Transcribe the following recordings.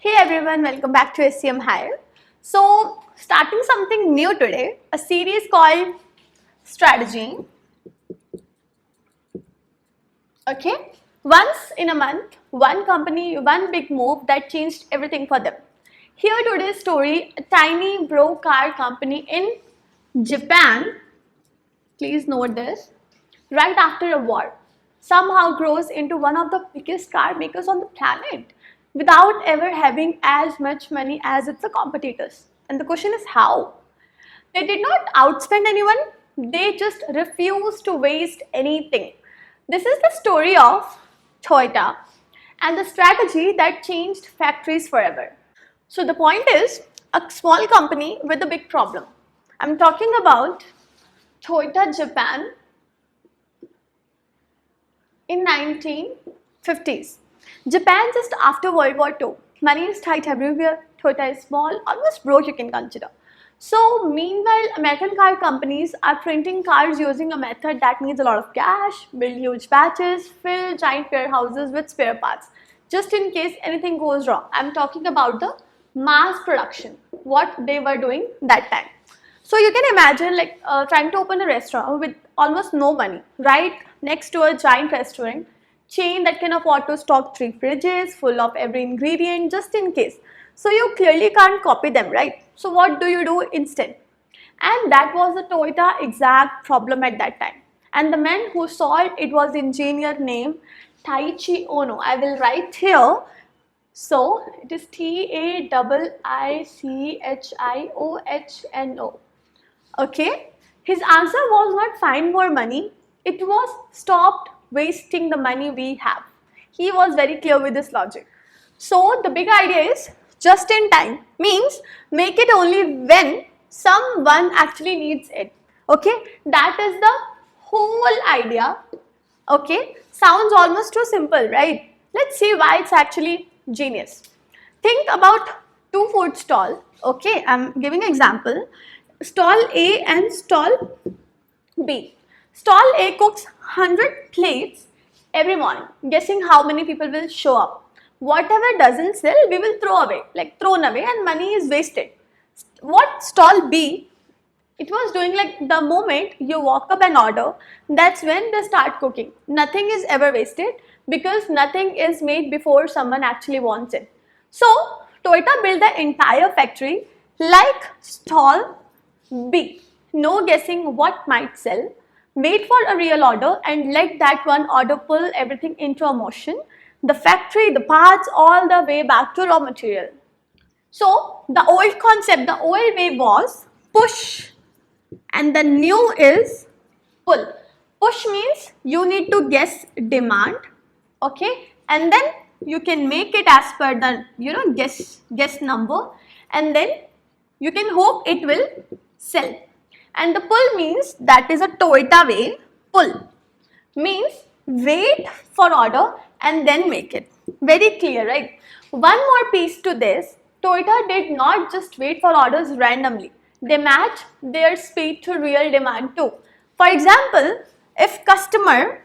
Hey everyone, welcome back to SCM Hire. So, starting something new today, a series called Strategy. Okay, once in a month, one company, one big move that changed everything for them. Here today's story, a tiny bro car company in Japan, please note this, right after a war, somehow grows into one of the biggest car makers on the planet without ever having as much money as its competitors. And the question is how? They did not outspend anyone, they just refused to waste anything. This is the story of Toyota and the strategy that changed factories forever. So the point is a small company with a big problem. I'm talking about Toyota Japan in 1950s. Japan just after World War II. Money is tight everywhere. Toyota is small, almost broke you can consider. So meanwhile, American car companies are printing cars using a method that needs a lot of cash, build huge batches, fill giant warehouses with spare parts, just in case anything goes wrong. I'm talking about the mass production, what they were doing that time. So you can imagine like trying to open a restaurant with almost no money, right next to a giant restaurant chain that can afford to stock 3 fridges full of every ingredient just in case. So you clearly can't copy them, right? So what do you do instead? And that was the Toyota exact problem at that time. And the man who solved it was engineer named Taiichi Ohno. I will write here. So it is Taiichiohno. Okay, his answer was not find more money, it was stopped wasting the money we have. He was very clear with this logic. So the big idea is just in time, means make it only when someone actually needs it. Okay, that is the whole idea. Okay, sounds almost too simple, right? Let's see why it's actually genius. Think about two food stall. Okay, I'm giving an example. Stall A and stall B. Stall A cooks 100 plates every morning, guessing how many people will show up. Whatever doesn't sell, we will throw away, like thrown away, and money is wasted. What stall B, it was doing like the moment you walk up and order, that's when they start cooking. Nothing is ever wasted because nothing is made before someone actually wants it. So, Toyota built the entire factory like stall B. No guessing what might sell. Wait for a real order and let that one order pull everything into a motion. The factory, the parts, all the way back to raw material. So, the old concept, the old way was push and the new is pull. Push means you need to guess demand, okay, and then you can make it as per the guess number, and then you can hope it will sell. And the pull means that is a Toyota way. Pull means wait for order and then make it. Very clear, right? One more piece to this, Toyota did not just wait for orders randomly. They match their speed to real demand too. For example, if customer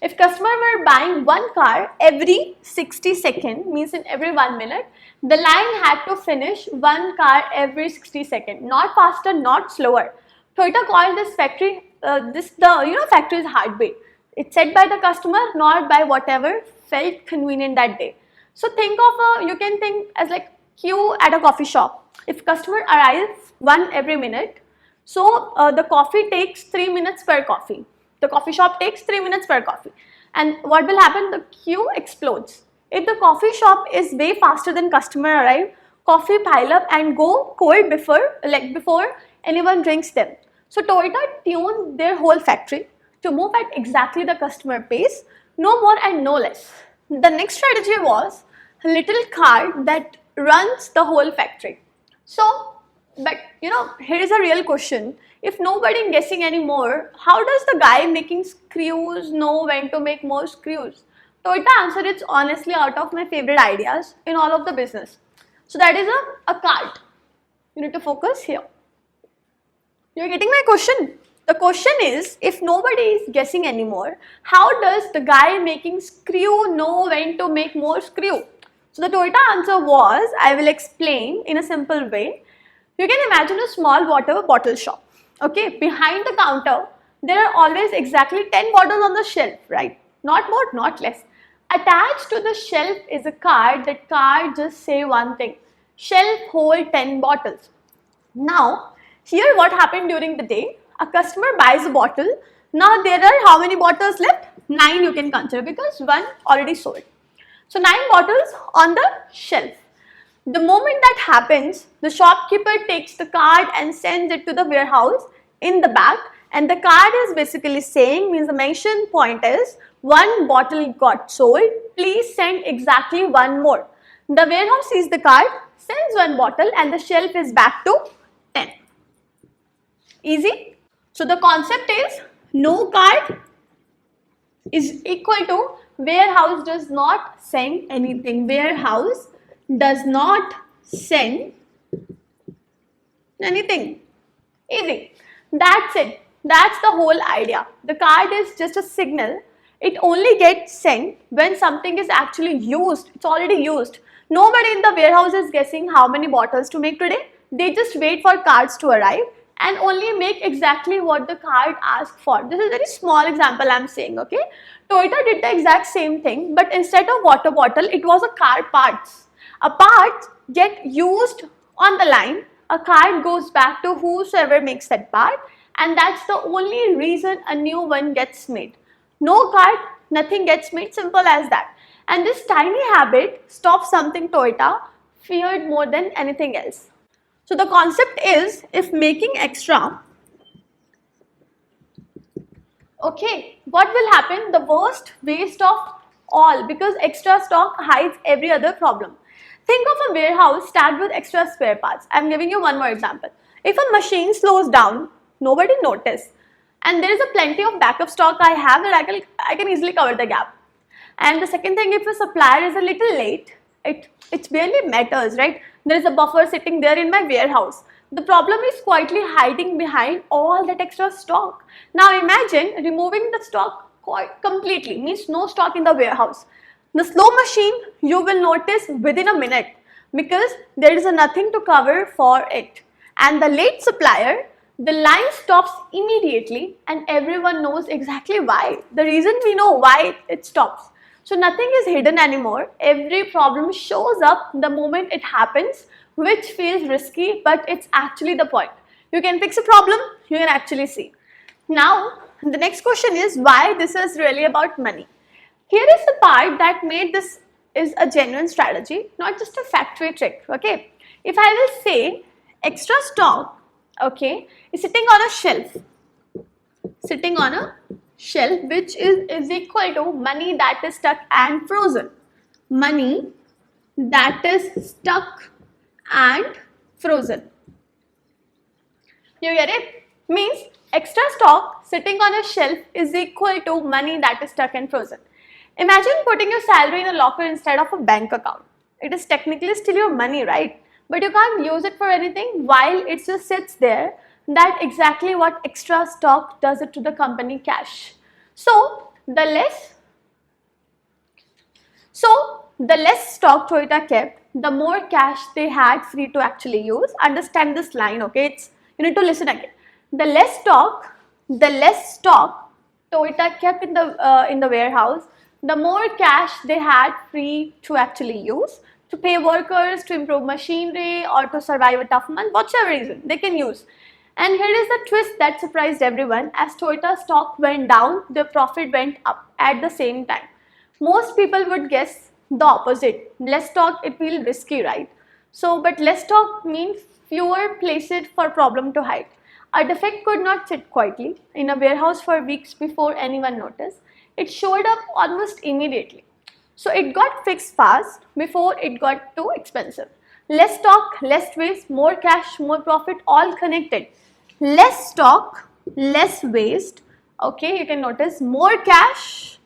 were buying one car every 60 seconds, means in every 1 minute, the line had to finish one car every 60 seconds, not faster, not slower. Toyota called this factory, factory's heartbeat. It's set by the customer, not by whatever felt convenient that day. So think of you can think as like queue at a coffee shop. If customer arrives one every minute, so the coffee takes 3 minutes per coffee. The coffee shop takes 3 minutes per coffee. And what will happen? The queue explodes. If the coffee shop is way faster than customer arrive, coffee pile up and go cold before anyone drinks them. So Toyota tuned their whole factory to move at exactly the customer pace, no more and no less. The next strategy was a little car that runs the whole factory. So, but here is a real question. If nobody is guessing anymore, how does the guy making screws know when to make more screws? Toyota answered it's honestly out of my favorite ideas in all of the business. So that is a cart. You need to focus here. You're getting my question? The question is, if nobody is guessing anymore, how does the guy making screw know when to make more screw? So the Toyota answer was, I will explain in a simple way. You can imagine a small water bottle shop. Okay, behind the counter, there are always exactly 10 bottles on the shelf, right? Not more, not less. Attached to the shelf is a card. That card just say one thing: shelf hold 10 bottles. Now, here what happened during the day? A customer buys a bottle. Now there are how many bottles left? 9 you can consider because one already sold. So 9 bottles on the shelf. The moment that happens, the shopkeeper takes the card and sends it to the warehouse in the back, and the card is basically saying, means the mention point is, one bottle got sold, please send exactly one more. The warehouse sees the card, sends one bottle, and the shelf is back to 10. Easy? So the concept is, no card is equal to warehouse does not send anything. Warehouse does not send anything. Easy. That's it. That's the whole idea. The card is just a signal. It only gets sent when something is actually used. It's already used. Nobody in the warehouse is guessing how many bottles to make today. They just wait for cards to arrive and only make exactly what the card asks for. This is a very small example I'm saying, okay. Toyota did the exact same thing, but instead of water bottle, it was a car parts. A part get used on the line, a card goes back to whosoever makes that part, and that's the only reason a new one gets made. No card, nothing gets made, simple as that. And this tiny habit stops something Toyota feared more than anything else. So the concept is, if making extra, okay, what will happen? The worst waste of all, because extra stock hides every other problem. Think of a warehouse stacked with extra spare parts. I am giving you one more example. If a machine slows down, nobody notices, and there is a plenty of backup stock I have that I can easily cover the gap. And the second thing, if a supplier is a little late, it barely matters, right? There is a buffer sitting there in my warehouse. The problem is quietly hiding behind all that extra stock. Now imagine removing the stock quite completely, means no stock in the warehouse. The slow machine you will notice within a minute because there is nothing to cover for it. And the late supplier, the line stops immediately and everyone knows exactly why. The reason we know why it stops. So nothing is hidden anymore. Every problem shows up the moment it happens, which feels risky, but it's actually the point. You can fix a problem, you can actually see. Now, the next question is why this is really about money. Here is the part that made this is a genuine strategy, not just a factory trick, okay. If I will say extra stock, okay, is sitting on a shelf, which is equal to money that is stuck and frozen. Money that is stuck and frozen. You get it? Means extra stock sitting on a shelf is equal to money that is stuck and frozen. Imagine putting your salary in a locker instead of a bank account. It is technically still your money, right? But you can't use it for anything while it just sits there. That's exactly what extra stock does it to the company cash. So the less stock Toyota kept, the more cash they had free to actually use. Understand this line, okay? You need to listen again. The less stock Toyota kept in the warehouse, the more cash they had free to actually use to pay workers, to improve machinery, or to survive a tough month, whatever reason they can use. And here is the twist that surprised everyone. As Toyota stock went down, their profit went up at the same time. Most people would guess the opposite. Less stock, it feels risky, right? So, but less stock means fewer places for problem to hide. A defect could not sit quietly in a warehouse for weeks before anyone noticed. It showed up almost immediately. So it got fixed fast before it got too expensive. Less stock, less waste, more cash, more profit, all connected. Less stock, less waste, okay, you can notice more cash,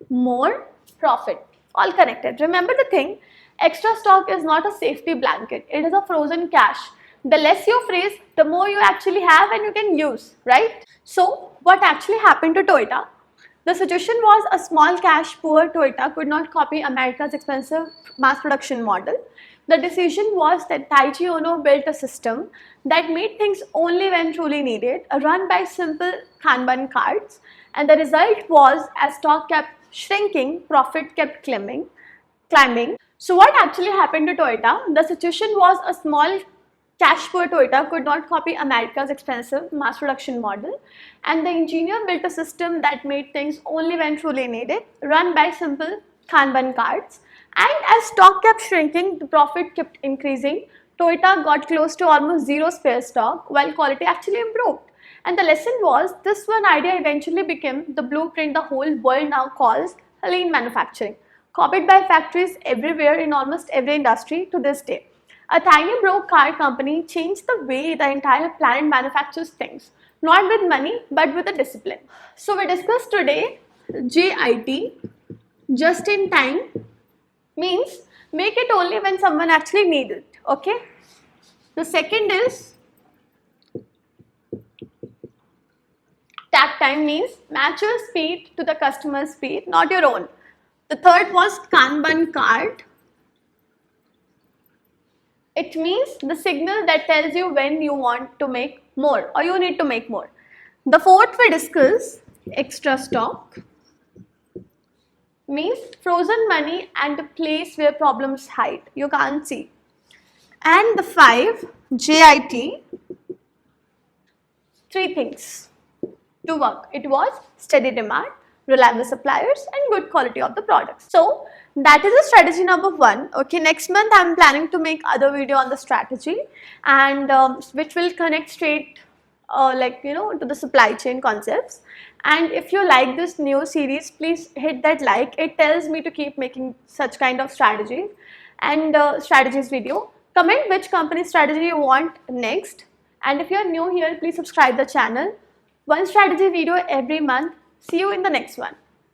more profit, all connected. Remember the thing, extra stock is not a safety blanket, it is a frozen cash. The less you freeze, the more you actually have and you can use, right? So what actually happened to Toyota? The situation was a small cash poor Toyota could not copy America's expensive mass production model. The decision was that Taiji Ono built a system that made things only when truly needed, run by simple Kanban cards, and the result was as stock kept shrinking, profit kept climbing. So what actually happened to Toyota? The situation was a small cash poor Toyota could not copy America's expensive mass production model, and the engineer built a system that made things only when truly needed, run by simple Kanban cards. And as stock kept shrinking, the profit kept increasing. Toyota got close to almost zero spare stock while quality actually improved. And the lesson was this one idea eventually became the blueprint the whole world now calls lean manufacturing, copied by factories everywhere in almost every industry to this day. A tiny broke car company changed the way the entire planet manufactures things, not with money but with a discipline. So we discussed today JIT, just in time, means make it only when someone actually needs it. Okay. The second is takt time, means match your speed to the customer's speed, not your own. The third was Kanban card. It means the signal that tells you when you want to make more or you need to make more. The fourth we discuss extra stock, means frozen money and a place where problems hide, you can't see. And the 5 JIT, 3 things to work. It was steady demand, reliable suppliers and good quality of the products. So that is the strategy number 1. Okay, next month I am planning to make other video on the strategy, and which will connect straight to the supply chain concepts. And if you like this new series, please hit that like. It tells me to keep making such kind of strategies and strategies video. Comment which company strategy you want next, and if you are new here, please subscribe the channel. One strategy video every month. See you in the next one.